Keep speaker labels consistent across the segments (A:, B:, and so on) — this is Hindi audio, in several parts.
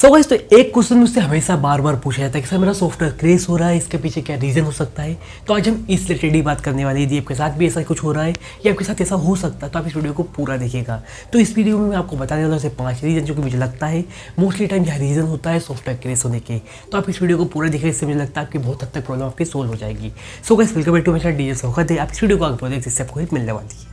A: गाइस तो एक क्वेश्चन मुझसे हमेशा बार बार पूछा जाता है कि सर मेरा सॉफ्टवेयर क्रेश हो रहा है, इसके पीछे क्या रीज़न हो सकता है। तो आज हम इस रिलेटेड ही बात करने वाले हैं। यदि आपके साथ भी ऐसा कुछ हो रहा है या आपके साथ ऐसा हो सकता है तो आप इस वीडियो को पूरा देखिएगा। तो इस वीडियो में मैं आपको बताने वाला हूँ ऐसे 5 रीज़न जो कि मुझे लगता है मोस्टली टाइम यह रीज़न होता है सॉफ्टवेयर क्रेश होने के। तो आप इस वीडियो को पूरा देखिए, इससे मुझे लगता है आपकी बहुत हद तक प्रॉब्लम आपकी सोल्व हो जाएगी। So guys welcome back to my channel DJ सौखत है। आप इस वीडियो को आगे बढ़े जिससे आपको हेल्प मिलने वाली है।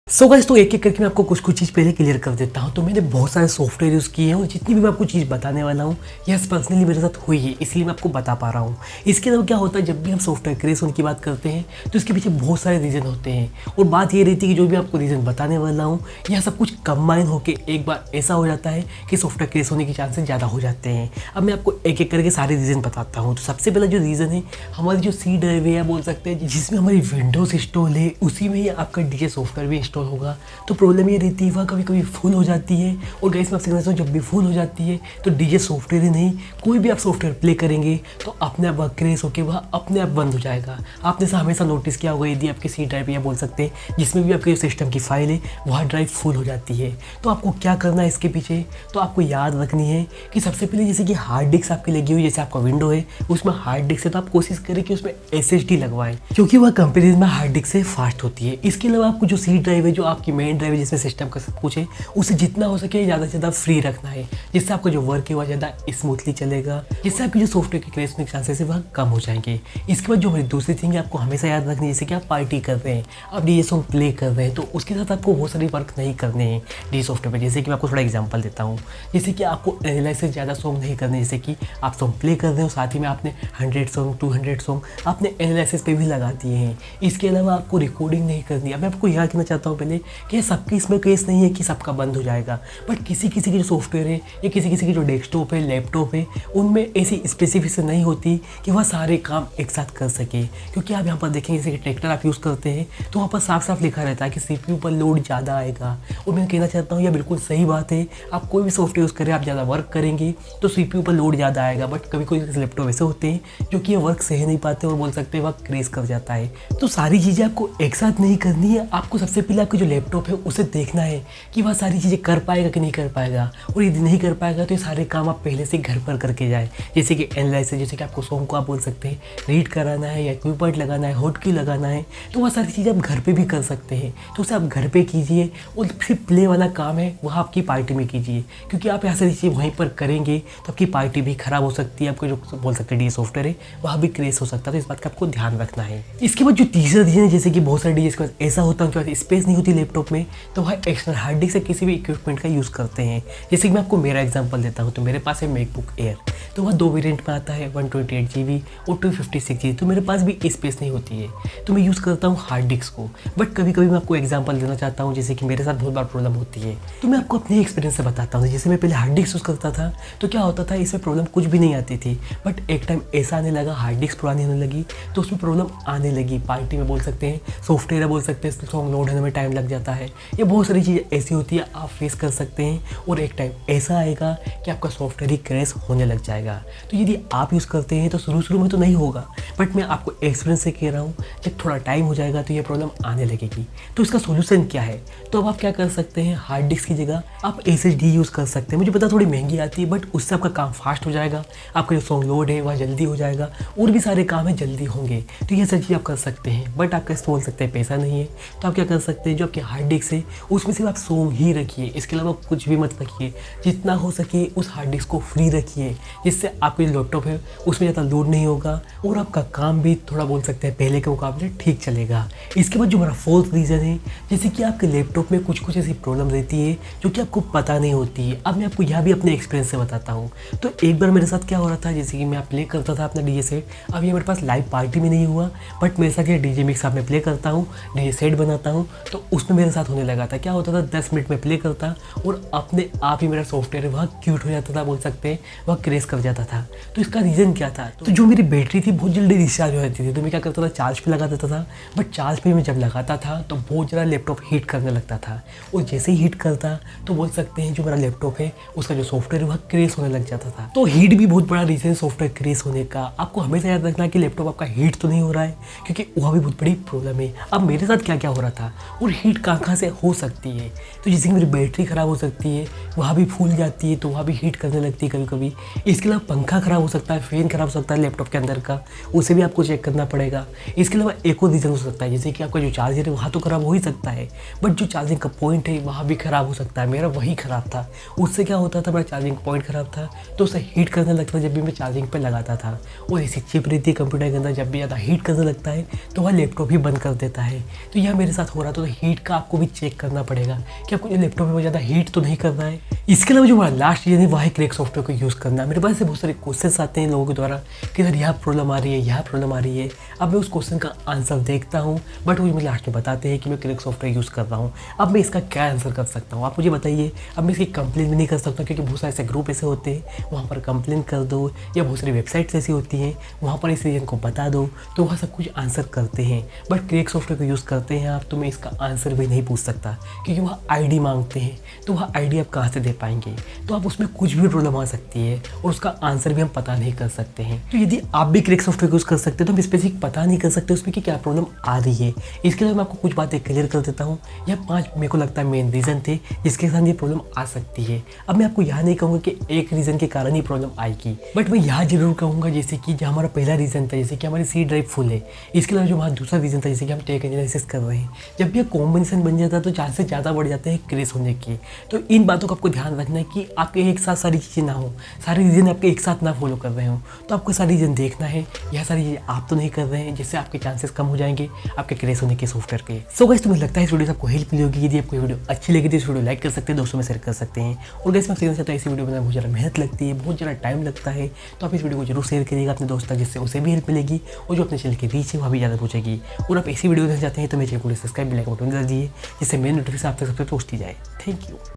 A: सो गाइस तो एक एक करके मैं आपको कुछ कुछ चीज़ पहले क्लियर कर देता हूँ। तो मैंने बहुत सारे सॉफ्टवेयर यूज़ किए हैं और जितनी भी मैं आपको चीज़ बताने वाला हूँ यह पर्सनली मेरे साथ हुई है, इसलिए मैं आपको बता पा रहा हूँ। इसके अलावा क्या होता है, जब भी हम सॉफ्टवेयर क्रेश होने की बात करते हैं तो इसके पीछे बहुत सारे रीज़न होते हैं और बात ये रहती है कि जो भी आपको रीज़न बताने वाला हूँ यह सब कुछ कंबाइन होकर एक बार ऐसा हो जाता है कि सॉफ्टवेयर क्रेश होने के चांसेस ज़्यादा हो जाते हैं। अब मैं आपको एक एक करके सारे रीज़न बताता हूँ। तो सबसे पहला जो रीज़न है, हमारी जो सी ड्राइव है या बोल सकते हैं जिसमें हमारी विंडोज़ इंस्टॉल है उसी में ही आपका डीजे सॉफ्टवेयर भी इंस्टॉल होगा। तो प्रॉब्लम ये रहती है वह कभी कभी फुल हो जाती है। और गाइस मैं आपसे कहना चाहूँ, जब भी फुल हो जाती है तो डीजे सॉफ्टवेयर ही नहीं, कोई भी आप सॉफ्टवेयर प्ले करेंगे तो अपने आप वह क्रेश होकर वह अपने आप बंद हो जाएगा। आपने ऐसा हमेशा नोटिस किया होगा, यदि आपकी सी ड्राइव या बोल सकते हैं जिसमें भी आपके सिस्टम की फाइल है वह ड्राइव फुल हो जाती है। तो आपको क्या करना है इसके पीछे, तो आपको याद रखनी है कि सबसे पहले जैसे कि हार्ड डिस्क आपकी लगी हुई, जैसे आपका विंडो है उसमें हार्ड डिस्क है तो आप कोशिश करें कि उसमें SSD लगवाएं, क्योंकि वह कंपेरिजन में हार्ड डिस्क से फास्ट होती है। इसके अलावा आपको जो सी ड्राइव है, जो आपकी मेन ड्राइव है जिसमें सिस्टम का सब कुछ है, उसे जितना हो सके ज़्यादा से ज़्यादा फ्री रखना है, जिससे आपका जो वर्क है वह ज़्यादा स्मूथली चलेगा, जिससे आपकी जो सॉफ्टवेयर के क्रैश होने के चांसेस है वह कम हो जाएंगे। इसके बाद जो हमारी दूसरी थिंग है, आपको हमेशा याद रखनी है, जैसे कि आप पार्टी कर रहे हैं, आप डीजे सॉन्ग प्ले कर रहे हैं तो उसके साथ आपको बहुत सारी वर्क नहीं करने हैं डीजे सॉफ्टवेयर पर। जैसे कि मैं आपको थोड़ा एग्जाम्पल देता हूँ, जैसे कि आपको एनालाइज से ज़्यादा सॉन्ग नहीं करने, जैसे कि आप सॉन्ग प्ले कर रहे हो साथ ही में आपने 100 सॉन्ग 200 सॉन्ग आपने एनालिसिस पे भी लगा दिए हैं। इसके अलावा आपको रिकॉर्डिंग नहीं करनी। अब मैं आपको यह कहना चाहता हूँ पहले कि सबके इसमें केस नहीं है कि सबका बंद हो जाएगा, बट किसी किसी की जो सॉफ्टवेयर है या किसी किसी की जो डेस्कटॉप है लैपटॉप है उनमें ऐसी स्पेसिफिकेशन नहीं होती कि वह सारे काम एक साथ कर सके। क्योंकि आप यहाँ पर देखेंगे जैसे कि ट्रैक्टर आप यूज़ करते हैं तो वहाँ पर साफ साफ लिखा रहता है कि CPU पर लोड ज़्यादा आएगा। और मैं कहना चाहता हूँ यह बिल्कुल सही बात है। आप कोई भी सॉफ्टवेयर यूज़ करें, आप ज़्यादा वर्क करेंगे तो CPU पर लोड ज़्यादा आएगा, बट कभी कोई लैपटॉप ऐसे होते हैं जो कि ये वर्क सह नहीं पाते और बोल सकते हैं वह क्रेश कर जाता है। तो सारी चीज़ें आपको एक साथ नहीं करनी है। आपको सबसे पहले आपका जो लैपटॉप है उसे देखना है कि वह सारी चीज़ें कर पाएगा कि नहीं कर पाएगा, और यदि नहीं कर पाएगा तो ये सारे काम आप पहले से घर पर करके जाए। जैसे कि एनालाइसिस, जैसे कि आपको सॉन्ग को आप बोल सकते हैं रीड कराना है या इक्विपमेंट लगाना है, हॉटकी लगाना है, तो वह सारी चीज़ें आप घर पे भी कर सकते हैं। तो उसे आप घर पे कीजिए और सिर्फ प्ले वाला काम है वह आपकी पार्टी में कीजिए, क्योंकि आप यहाँ सारी चीज़ें वहीं पर करेंगे तो आपकी पार्टी भी ख़राब हो सकती है। आपको जो बोल सकते हैं डीजे सॉफ्टवेयर है वह भी क्रेश हो सकता है। तो इस बात का आपको ध्यान रखना है। इसके बाद जो तीसरा रीजन है, जैसे कि बहुत सारे डीजे के पास ऐसा होता है उनके पास स्पेस नहीं होती लैपटॉप में, तो वह एक्सटर्नल हार्ड डिस्क से किसी भी इक्विपमेंट का यूज़ करते हैं। जैसे कि मैं आपको मेरा एग्जांपल देता हूँ, तो मेरे पास है मैकबुक एयर, तो वह 2 वेरिएंट में आता है, 128 GB और 256 GB। तो मेरे पास भी स्पेस नहीं होती है तो मैं यूज़ करता हूँ हार्ड डिस्क को। बट कभी कभी मैं आपको एग्जांपल देना चाहता हूँ, जैसे कि मेरे साथ बहुत बार प्रॉब्लम होती है तो मैं आपको अपने एक्सपीरियंस से बताता हूँ। जैसे मैं पहले हार्ड डिस्क यूज़ करता था तो क्या होता था, इसमें प्रॉब्लम कुछ भी नहीं आती थी, बट एक टाइम ऐसा आने लगा, हार्ड डिस्क पुरानी होने लगी तो उसमें प्रॉब्लम आने लगी। पार्टी में बोल सकते हैं सॉफ्टवेयर बोल सकते हैं सॉन्ग लोड होने में टाइम लग जाता है। ये बहुत सारी चीज़ें ऐसी होती है आप फेस कर सकते हैं, और एक टाइम ऐसा आएगा कि आपका सॉफ्टवेयर ही क्रैश होने लग जाएगा। तो यदि आप यूज़ करते हैं तो शुरू में तो नहीं होगा, बट मैं आपको एक्सपीरियंस से कह रहा हूँ जब थोड़ा टाइम हो जाएगा तो ये प्रॉब्लम आने लगेगी। तो इसका सोल्यूशन क्या है, तो अब आप क्या कर सकते हैं, हार्ड डिस्क की जगह आप SSD यूज़ कर सकते हैं। मुझे पता थोड़ी महंगी आती है, बट उससे आपका काम फास्ट हो जाएगा, आपका जो सॉन्ग लोड है वह जल्दी हो जाएगा और भी सारे काम है जल्दी होंगे। तो ये सब चीज़ आप कर सकते हैं। बट आप कैसे बोल सकते हैं पैसा नहीं है, तो आप क्या कर सकते हैं, जो आपके हार्ड डिस्क है उसमें सिर्फ आप सॉन्ग ही रखिए, इसके अलावा कुछ भी मत रखिए। जितना हो सके उस हार्ड डिस्क को फ्री रखिए, जिससे आपके जो लैपटॉप है उसमें ज़्यादा लोड नहीं होगा और आपका काम भी थोड़ा बोल सकते हैं पहले के मुकाबले ठीक चलेगा। इसके बाद जो हमारा फोर्थ रीज़न है, जैसे कि आपके लैपटॉप में कुछ ऐसी प्रॉब्लम रहती है जो कि आपको पता नहीं होती है। अब मैं आपको यह भी अपने एक्सपीरियंस से बताता हूँ। तो एक बार मेरे साथ क्या हो रहा था, जैसे कि मैं प्ले करता था अपना डीजे सेट, अब ये मेरे पास लाइव पार्टी में नहीं हुआ, बट मेरे साथ ये डीजे मिक्स आप में प्ले करता हूँ, डीजे सेट बनाता हूँ, तो उसमें मेरे साथ होने लगा था। क्या होता था, 10 मिनट में प्ले करता और अपने आप ही मेरा सॉफ्टवेयर वह क्यूट हो जाता था, बोल सकते हैं वह क्रेश कर जाता था। तो इसका रीज़न क्या था, तो जो मेरी बैटरी थी बहुत जल्दी डिस्चार्ज हो जाती थी, तो मैं क्या करता था, चार्ज पे लगा देता था। बट चार्ज पे मैं जब लगाता था तो बहुत ज़्यादा लैपटॉप हीट करने लगता था, और जैसे ही हीट करता तो बोल सकते हैं जो मेरा लैपटॉप है उसका जो सॉफ्टवेयर है वह क्रेश होने लग जाता था। तो हीट भी बहुत बड़ा रीज़न सॉफ्टवेयर क्रेश होने का। आपको हमेशा याद रखना कि लैपटॉप आपका हीट तो नहीं हो रहा है, क्योंकि वह भी बहुत बड़ी प्रॉब्लम है। अब मेरे साथ क्या क्या हो रहा था, और हीट कहाँ से हो सकती है। तो जैसे कि मेरी बैटरी ख़राब हो सकती है, वहाँ भी फूल जाती है, तो वहाँ भी हीट करने लगती है कभी कभी। इसके अलावा पंखा ख़राब हो सकता है, फ़ैन ख़राब हो सकता है लैपटॉप के अंदर का, उसे भी आपको चेक करना पड़ेगा। इसके अलावा एक और रीज़न हो सकता है, जैसे कि आपका जो चार्जर है वहाँ तो ख़राब हो ही सकता है, बट जो चार्जिंग का पॉइंट है वहाँ भी ख़राब हो सकता है। मेरा वही ख़राब था। उससे क्या होता था, मेरा चार्जिंग पॉइंट ख़राब था, तो उसे हीट करने लगता था जब भी मैं चार्जिंग पर लगाता था। और ऐसी चिप रहती है कंप्यूटर के अंदर, जब भी ज़्यादा हीट करने लगता है तो वह लैपटॉप ही बंद कर देता है। तो यह मेरे साथ हो रहा था। तो हीट का आपको भी चेक करना पड़ेगा कि आपको लैपटॉप में ज़्यादा हीट तो नहीं करना है। इसके अलावा जो हमारा लास्ट रीजन है वह है क्रैक सॉफ्टवेयर को यूज़ करना। मेरे पास से बहुत सारे क्वेश्चंस आते हैं लोगों के द्वारा कि सर यह प्रॉब्लम आ रही है, यह प्रॉब्लम आ रही है। अब मैं उस क्वेश्चन का आंसर देखता हूँ, बट वो मुझे लास्ट में बताते हैं कि मैं क्रैक सॉफ्टवेयर यूज़ कर रहा हूँ। अब मैं इसका क्या आंसर कर सकता हूँ, आप मुझे बताइए। अब मैं इसकी कंप्लेन भी नहीं कर सकता, क्योंकि बहुत सारे ऐसे ग्रुप ऐसे होते हैं, वहाँ पर कंप्लेन कर दो, या बहुत सारी वेबसाइट्स ऐसी होती हैं वहाँ पर इस रीजन को बता दो, तो वह सब कुछ आंसर करते हैं। बट क्रैक सॉफ्टवेयर को यूज़ करते हैं आप, तो मैं इसका आंसर भी नहीं पूछ सकता, क्योंकि वह आईडी मांगते हैं। तो वह आईडी आप कहाँ से दे पाएंगे। तो आप उसमें कुछ भी प्रॉब्लम आ सकती है और उसका आंसर भी हम पता नहीं कर सकते हैं। तो यदि आप भी क्रैक सॉफ्टवेयर यूज़ कर सकते हैं तो हम स्पेसिफिक पता नहीं कर सकते उसमें कि क्या प्रॉब्लम आ रही है। इसके लिए मैं आपको कुछ बातें क्लियर कर देता हूँ। यह 5 मेरे को लगता है मेन रीज़न थे जिसके साथ ये प्रॉब्लम आ सकती है। अब मैं आपको यह नहीं कहूँगा कि एक रीज़न के कारण ही प्रॉब्लम आएगी, बट मैं यह जरूर कहूँगा जैसे कि जो हमारा पहला रीज़न था, जैसे कि हमारी सी ड्राइव फुल है। इसके अलावा जो हमारा दूसरा रीज़न था, जैसे कि हम टेक एनालिसिस कर रहे हैं, जब भी कॉम्बिनेशन बन जाता है तो चांसेस ज़्यादा बढ़ जाते हैं क्रैश होने की। तो इन बातों का आपको ध्यान रखना है कि आपके एक साथ सारी चीज़ें ना हो, सारे रीज़न आपके एक साथ ना फॉलो कर रहे हो। तो आपको सारी रीज़न देखना है, यह सारी चीज़ें आप तो नहीं कर रहे हैं, जिससे आपके चांसेस कम हो जाएंगे आपके क्रैश होने के सॉफ्टवेयर के। सो गाइस, तो मुझे लगता है इस वीडियो से आपको हेल्प मिली होगी। यदि आपको ये वीडियो अच्छी लगी तो इस वीडियो लाइक कर सकते हैं, दोस्तों में शेयर कर सकते हैं। और गाइस, मैं कहना चाहता हूँ ऐसी वीडियो बनाने में बहुत ज़्यादा मेहनत लगती है, बहुत ज़्यादा टाइम लगता है। तो आप इस वीडियो को जरूर शेयर करिएगा अपने दोस्त तक, जिससे उसे भी हेल्प मिलेगी और जो अपने चैनल के रीच है वह भी ज़्यादा पहुंचेगी। और आप ऐसी वीडियो देखना चाहते हैं तो मेरे चैनल को सब्सक्राइब, लाइक बटन दे दीजिए, जिससे मेरी नोटिफिकेशन आप तक सबसे पहुंचती जाए। Thank you.